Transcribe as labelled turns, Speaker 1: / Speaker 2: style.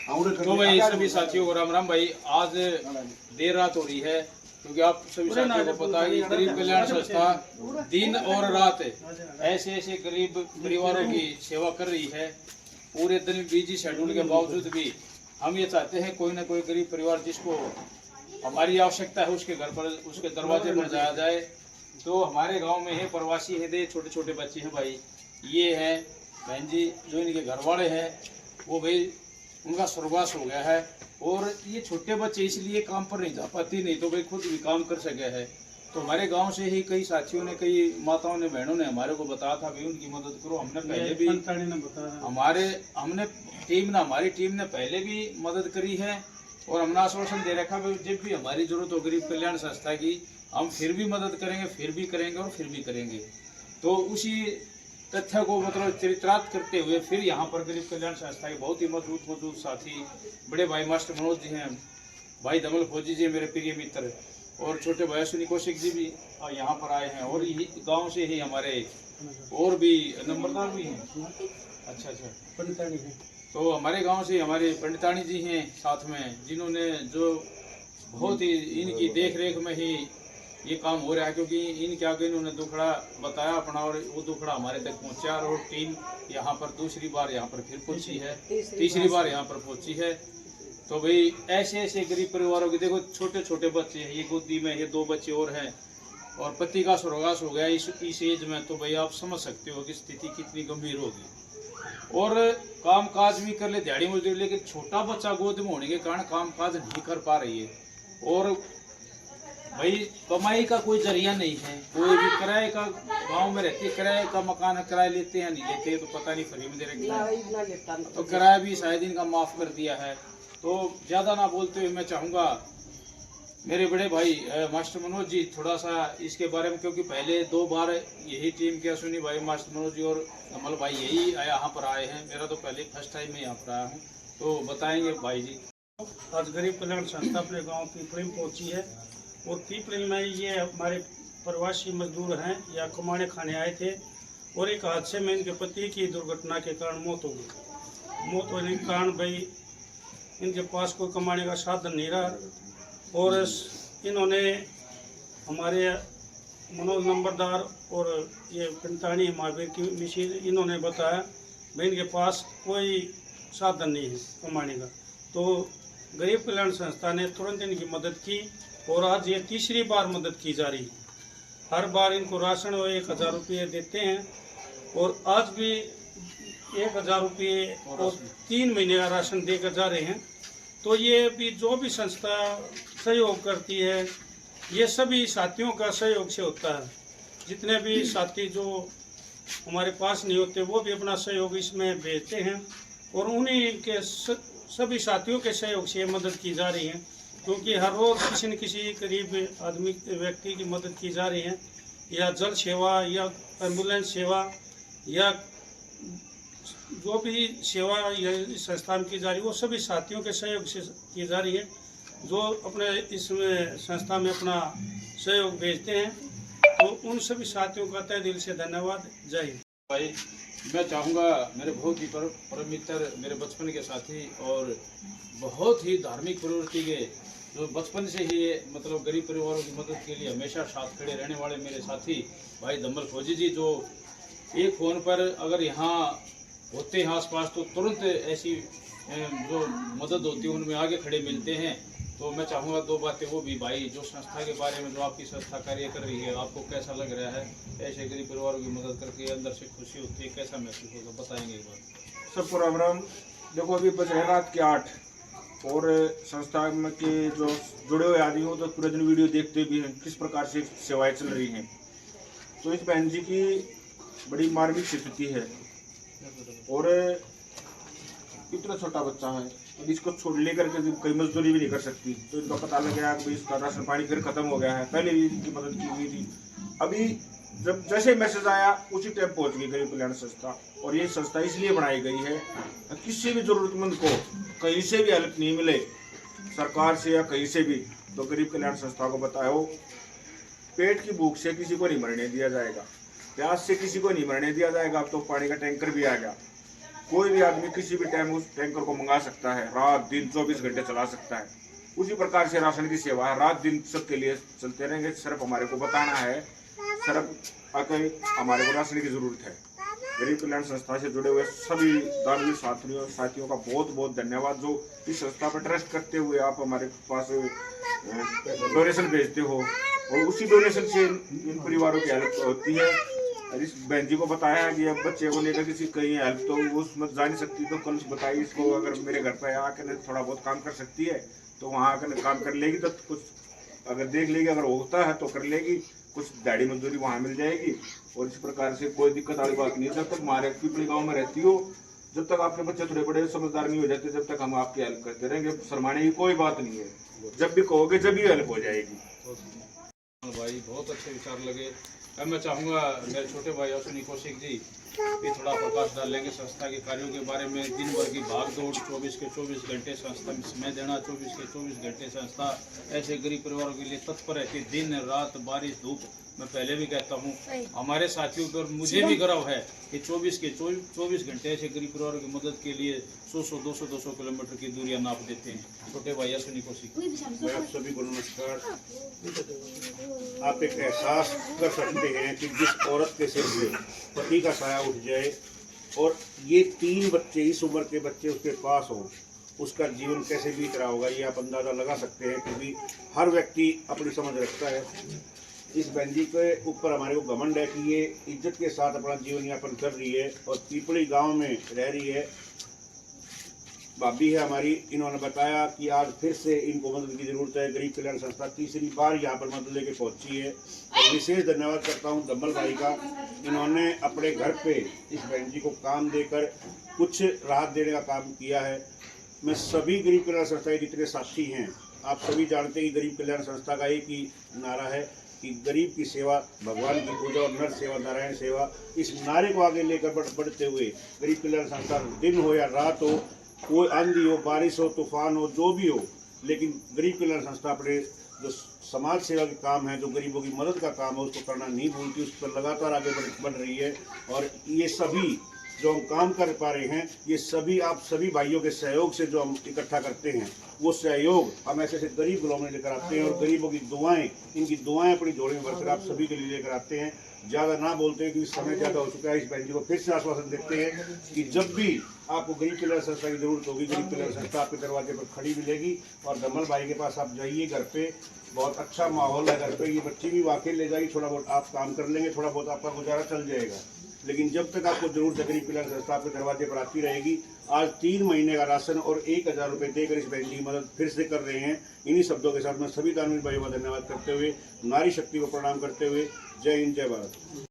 Speaker 1: तो भाई सभी साथियों को राम राम। भाई आज देर रात हो रही है क्योंकि आप सभी साथियों को पता है कि गरीब कल्याण संस्था दिन और रात ऐसे ऐसे गरीब परिवारों की सेवा कर रही है। पूरे दिन बिजी शेड्यूल के बावजूद भी हम ये चाहते हैं कोई ना कोई गरीब परिवार जिसको हमारी आवश्यकता है उसके घर पर उसके दरवाजे पर जाया जाए। तो हमारे गांव में है प्रवासी है, दे छोटे छोटे बच्चे हैं भाई, ये हैं बहन जी जो इनके घर वाले हैं वो भाई उनका स्वर्गवास हो गया है। और ये छोटे बच्चे इसलिए काम पर नहीं जा पाती, नहीं तो भाई खुद भी काम कर सके है। तो हमारे गांव से ही कई साथियों ने, कई माताओं ने, बहनों ने हमारे को बताया था भाई उनकी मदद करो। हमने पहले भी हमारी टीम ने पहले भी मदद करी है और हमने आश्वासन दे रखा है जब भी हमारी जरूरत हो गरीब कल्याण संस्था की हम फिर भी मदद करेंगे, फिर भी करेंगे और फिर भी करेंगे। तो उसी तथ्य को मतलब चरित्रार्थ करते हुए फिर यहाँ पर गरीब कल्याण संस्था के बहुत ही मजबूत साथी बड़े भाई मास्टर मनोज जी हैं, भाई धमल फौजी जी मेरे प्रिय मित्र, और छोटे भाई सुनी कौशिक जी भी यहाँ पर आए हैं। और यही गांव से ही हमारे और भी नंबरदार भी हैं। अच्छा पंडितानी है, तो हमारे गांव से हमारे पंडितानी जी हैं साथ में, जिन्होंने जो बहुत ही इनकी देख रेख में ही ये काम हो रहा है। क्योंकि इनके आगे इन्होंने दुखड़ा बताया अपना और वो दुखड़ा हमारे तक पहुंचा और टीम यहाँ पर दूसरी बार यहाँ पर फिर पहुंची है, तीसरी बार यहाँ पर पहुंची है। तो भाई ऐसे ऐसे गरीब परिवारों के देखो छोटे छोटे बच्चे हैं, ये गोदी में ये 2 बच्चे और हैं और पति का स्वर्गवास हो गया इस एज में। तो भाई आप समझ सकते हो कि स्थिति कितनी गंभीर होगी। और काम काज भी कर ले दिहाड़ी मजदूरी, लेकिन छोटा बच्चा गोद में होने के कारण काम काज नहीं कर पा रही है। और भाई कमाई का कोई जरिया नहीं है, कोई भी किराए का गांव में रहते किराए का मकान किराया लेते हैं नहीं लेते तो पता नहीं, फ्री में दे रखा है तो किराया भी शायद इनका माफ कर दिया है। तो ज्यादा ना बोलते हुए मैं चाहूंगा मेरे बड़े भाई मास्टर मनोज जी थोड़ा सा इसके बारे में, क्योंकि पहले 2 बार यही टीम के अश्विनी भाई मास्टर मनोज जी और कमल भाई यही यहाँ पर आए हैं। मेरा तो पहले फर्स्ट टाइम मैं यहाँ पर आया हूँ, तो बताएंगे भाई जी।
Speaker 2: आज गरीब कल्याण संस्था अपने गांव पीपली में पहुंची है और पीपली में ये हमारे प्रवासी मजदूर हैं या कमाने खाने आए थे और एक हादसे में इनके पति की दुर्घटना के कारण मौत हो गई। मौत होने के कारण भाई इनके पास कोई कमाने का साधन नहीं रहा और इन्होंने हमारे मनोज नंबरदार और ये पंडितानी महावीर की मिशीर इन्होंने बताया भाई इनके पास कोई साधन नहीं है कमाने का। तो गरीब कल्याण संस्था ने तुरंत इनकी मदद की और आज ये तीसरी बार मदद की जा रही। हर बार इनको राशन वो 1000 रुपये देते हैं और आज भी 1000 रुपये और 3 महीने का राशन देकर जा रहे हैं। तो ये भी जो भी संस्था सहयोग करती है ये सभी साथियों का सहयोग से होता है। जितने भी साथी जो हमारे पास नहीं होते वो भी अपना सहयोग इसमें भेजते हैं और उन्हीं के सभी साथियों के सहयोग से मदद की जा रही है। क्योंकि हर रोज़ किसी न किसी गरीब आदमी व्यक्ति की मदद की जा रही है, या जल सेवा या एम्बुलेंस सेवा या जो भी सेवा इस संस्था में की जा रही है वो सभी साथियों के सहयोग से की जा रही है जो अपने इसमें संस्था में अपना सहयोग भेजते हैं। तो उन सभी साथियों का तहे दिल से धन्यवाद। जय हिंद।
Speaker 1: भाई मैं चाहूँगा मेरे बहुत ही परम मित्र, मेरे बचपन के साथी और बहुत ही धार्मिक प्रवृत्ति के जो बचपन से ही मतलब गरीब परिवारों की मदद के लिए हमेशा साथ खड़े रहने वाले मेरे साथी भाई धमल फौजी जी, जो एक फ़ोन पर अगर यहाँ होते हैं आसपास तो तुरंत ऐसी जो मदद होती है उनमें आगे खड़े मिलते हैं। तो मैं चाहूँगा 2 बातें वो भी भाई जो संस्था के बारे में, जो आपकी संस्था कार्य कर रही है, आपको कैसा लग रहा है? ऐसे गरीब परिवारों की मदद करके अंदर से खुशी होती है, कैसा महसूस होगा बताएंगे एक बार।
Speaker 3: सबको राम राम। देखो अभी बज रहे रात के 8 और संस्था में के जो जुड़े हुए आदमी हो तो पूरे दिन वीडियो देखते भी हैं किस प्रकार से सेवाएं चल रही हैं। तो इस बहन जी की बड़ी मार्मिक स्थिति है और इतना छोटा बच्चा है, अब इसको छोड़ लेकर के कई मजदूरी भी नहीं कर सकती। तो इनका पता लग गया कि इसका राशन पानी फिर खत्म हो गया है। पहले भी इनकी मदद की हुई थी, अभी जब जैसे मैसेज आया उसी टाइम पहुंच गई गरीब कल्याण संस्था। और ये संस्था इसलिए बनाई गई है किसी भी जरूरतमंद को कहीं से भी हेल्प नहीं मिले सरकार से या कहीं से भी, तो गरीब कल्याण संस्था को बताओ पेट की भूख से किसी को नहीं मरने दिया जाएगा, प्यास से किसी को नहीं मरने दिया जाएगा। अब तो पानी का टैंकर भी आ गया कोई भी आदमी किसी भी टाइम उस टैंकर को मंगा सकता है, रात दिन 24 घंटे चला सकता है। उसी प्रकार से राशन की सेवा है, रात दिन सबके लिए चलते रहेंगे। सिर्फ हमारे को बताना है, सिर्फ आके हमारे को राशन की जरूरत है। गरीब कल्याण संस्था से जुड़े हुए सभी दानवीर साथियों का बहुत बहुत धन्यवाद, जो इस संस्था पर ट्रस्ट करते हुए आप हमारे पास डोनेशन भेजते हो, और उसी डोनेशन से इन परिवारों की हेल्प होती है। और इस बहन जी को बताया है कि अब बच्चे को लेकर किसी कहीं हेल्प तो वो उसमें जा नहीं सकती, तो कल बताइए इसको, अगर मेरे घर पर आकर थोड़ा बहुत काम कर सकती है तो वहाँ आकर काम कर लेगी, तो कुछ अगर देख लेगी, अगर होता है तो कर लेगी, कुछ दिहाड़ी मजदूरी वहाँ मिल जाएगी। और इस प्रकार से कोई दिक्कत वाली बात नहीं है। जब तक हमारे पिपली गांव में रहती हो, जब तक आपके बच्चे थोड़े बड़े समझदार नहीं हो जाते, जब तक हम आपकी हेल्प करते रहेंगे। शर्माने की कोई बात नहीं है, जब भी कहोगे जब भी हेल्प हो जाएगी।
Speaker 1: भाई बहुत अच्छे विचार लगे। अब मैं चाहूँगा मेरे छोटे भाई अश्विनी कौशिक जी भी थोड़ा प्रकाश डालेंगे संस्था के कार्यों के बारे में। दिन भर की भाग दौड़, 24 के 24 घंटे संस्था में समय देना, 24 के 24 घंटे संस्था ऐसे गरीब परिवारों के लिए तत्पर रहती है, दिन रात बारिश धूप। मैं पहले भी कहता हूँ, हमारे साथियों पर मुझे भी गर्व है कि 24 के 24 घंटे ऐसे गरीब परिवारों की मदद के लिए 100-200 किलोमीटर की दूरियां नाप देते हैं। छोटे भाई अश्विनी कौशिक।
Speaker 4: मैं आप सभी को नमस्कार। आप एक एहसास कर सकते हैं कि जिस औरत के सिर से पति का साया उठ जाए और ये 3 बच्चे, इस उम्र के बच्चे उसके पास हो, उसका जीवन कैसे बीत रहा होगा, ये आप अंदाज़ा लगा सकते हैं। क्योंकि हर व्यक्ति अपनी समझ रखता है। इस बहन जी के ऊपर हमारे को घमंड है कि ये इज्जत के साथ अपना जीवन यापन कर रही है और पीपली गांव में रह रही है। भाभी है हमारी, इन्होंने बताया कि आज फिर से इनको मदद की जरूरत है। गरीब कल्याण संस्था तीसरी बार यहाँ पर मदद लेके पहुंची है और विशेष धन्यवाद करता हूँ दम्बल भाई का। इन्होंने अपने घर पे इस बहन जी को काम देकर कुछ राहत देने का काम किया है। मैं सभी गरीब कल्याण संस्था के जितने साथी हैं, आप सभी जानते हैं कि गरीब कल्याण संस्था का एक ही नारा है कि गरीब की सेवा भगवान की पूजा और नर सेवा नारायण सेवा। इस नारे को आगे लेकर बढ़ते हुए गरीब कल्याण संस्था दिन हो या रात हो, कोई आंधी हो, बारिश हो, तूफान हो, जो भी हो, लेकिन गरीब कल्याण संस्था अपने जो समाज सेवा के काम है, जो गरीबों की मदद का काम है, उसको करना नहीं भूलती, उस पर लगातार आगे बढ़ रही है। और ये सभी जो हम काम कर पा रहे हैं, ये सभी आप सभी भाइयों के सहयोग से जो हम इकट्ठा करते हैं, वो सहयोग हम ऐसे गरीब लोगों में लेकर आते हैं और गरीबों की दुआएं, इनकी दुआएं अपनी झोली में भरकर आप सभी के लिए लेकर आते हैं। ज़्यादा ना बोलते हैं क्योंकि समय ज़्यादा हो चुका है। इस बहन जी को फिर से आश्वासन देते हैं कि जब भी आपको गरीब कल्याण संस्था की जरूरत होगी, गरीब कल्याण संस्था आपके दरवाजे पर खड़ी मिलेगी। और दम्बल भाई के पास आप जाइए, घर पे बहुत अच्छा माहौल है, घर पे ये बच्ची भी वाकई ले जाइए, थोड़ा बहुत आप काम कर लेंगे, थोड़ा बहुत आपका गुजारा चल जाएगा। लेकिन जब तक आपको जरूरत है, गरीब कल्याण संस्था आपके दरवाजे पर आती रहेगी। आज 3 महीने का राशन और 1000 रुपये देकर इस बहन जी की मदद फिर से कर रहे हैं। इन्हीं शब्दों के साथ मैं सभी दानवीर भाइयों का धन्यवाद करते हुए, नारी शक्ति को प्रणाम करते हुए, जय हिंद, जय भारत।